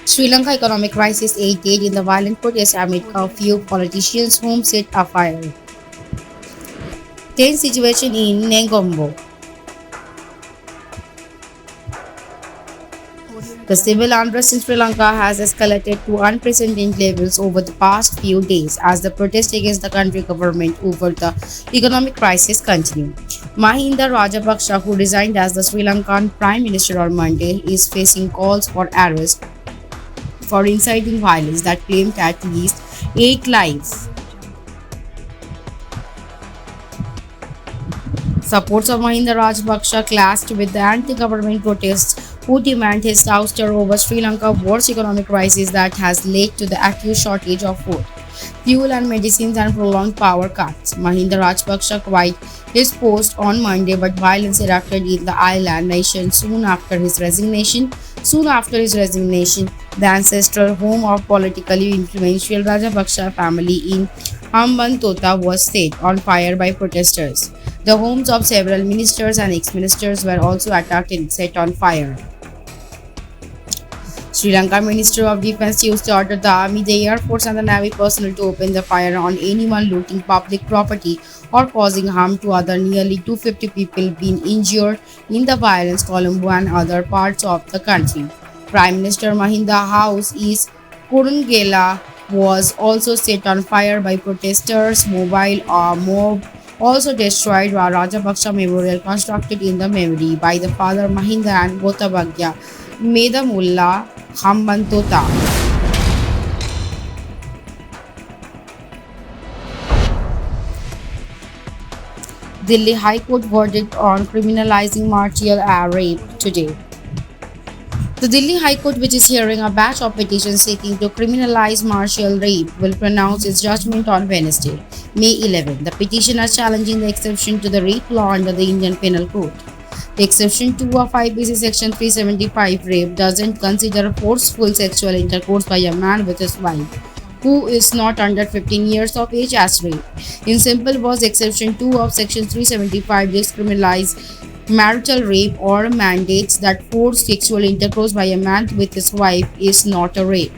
Sri Lanka economic crisis aided in the violent protests amid curfew, politicians' homes set afire. Tense situation in Negombo. The civil unrest in Sri Lanka has escalated to unprecedented levels over the past few days as the protest against the country government over the economic crisis continue. Mahinda Rajapaksa, who resigned as the Sri Lankan Prime Minister on Monday, is facing calls for arrest for inciting violence that claimed at least 8 lives. Supporters of Mahinda Rajapaksa clashed with the anti-government protests who demand his ouster over Sri Lanka's worst economic crisis that has led to the acute shortage of food, fuel and medicines and prolonged power cuts. Mahinda Rajapaksa quit his post on Monday, but violence erupted in the island nation soon after his resignation. The ancestral home of politically influential Rajapaksa family in Hambantota was set on fire by protesters. The homes of several ministers and ex-ministers were also attacked and set on fire. Sri Lanka Minister of Defence Tuesday ordered the Army, the Air Force and the Navy personnel to open the fire on anyone looting public property or causing harm to other. Nearly 250 people been injured in the violence Colombo and other parts of the country. Prime Minister Mahinda house is Kurungela was also set on fire by protesters. Mobile mob also destroyed a Rajapaksa memorial constructed in the memory by the father Mahinda and Gotabagya Medamulla Hambantota. Delhi High Court verdict on criminalizing martial rape today. The Delhi High Court, which is hearing a batch of petitions seeking to criminalize martial rape, will pronounce its judgment on Wednesday, May 11. The petition is challenging the exception to the rape law under the Indian Penal Code. The exception to a 5 BC Section 375 rape doesn't consider forceful sexual intercourse by a man with his wife, who is not under 15 years of age as rape. In simple words, Exception 2 of Section 375 discriminates marital rape or mandates that forced sexual intercourse by a man with his wife is not a rape.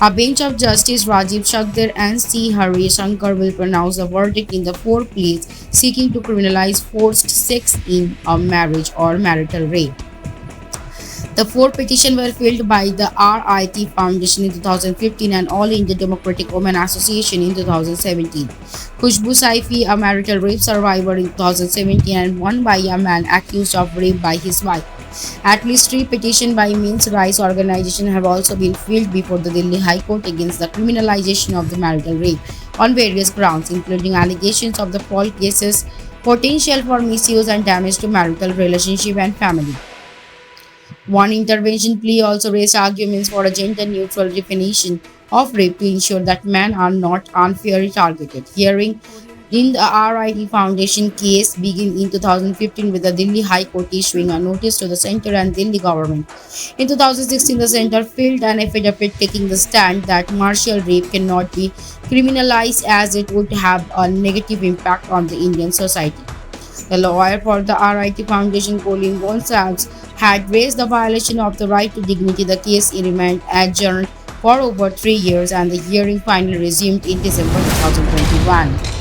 A bench of Justice Rajiv Shakdar and C. Hari Shankar will pronounce the verdict in the four pleas seeking to criminalize forced sex in a marriage or marital rape. The four petitions were filed by the RIT Foundation in 2015 and All India Democratic Women Association in 2017. Khushbu Saifi, a marital rape survivor in 2017, and one by a man accused of rape by his wife. At least 3 petitions by men's rights organizations have also been filed before the Delhi High Court against the criminalization of the marital rape on various grounds, including allegations of the false cases, potential for misuse and damage to marital relationship and family. One intervention plea also raised arguments for a gender-neutral definition of rape to ensure that men are not unfairly targeted. Hearing in the RIT Foundation case began in 2015 with the Delhi High Court issuing a notice to the centre and Delhi government. In 2016, the centre filed an affidavit taking the stand that martial rape cannot be criminalized as it would have a negative impact on the Indian society. The lawyer for the RIT Foundation, Colin Gonsalves, had raised the violation of the right to dignity. The case remained adjourned for over 3 years and the hearing finally resumed in December 2021.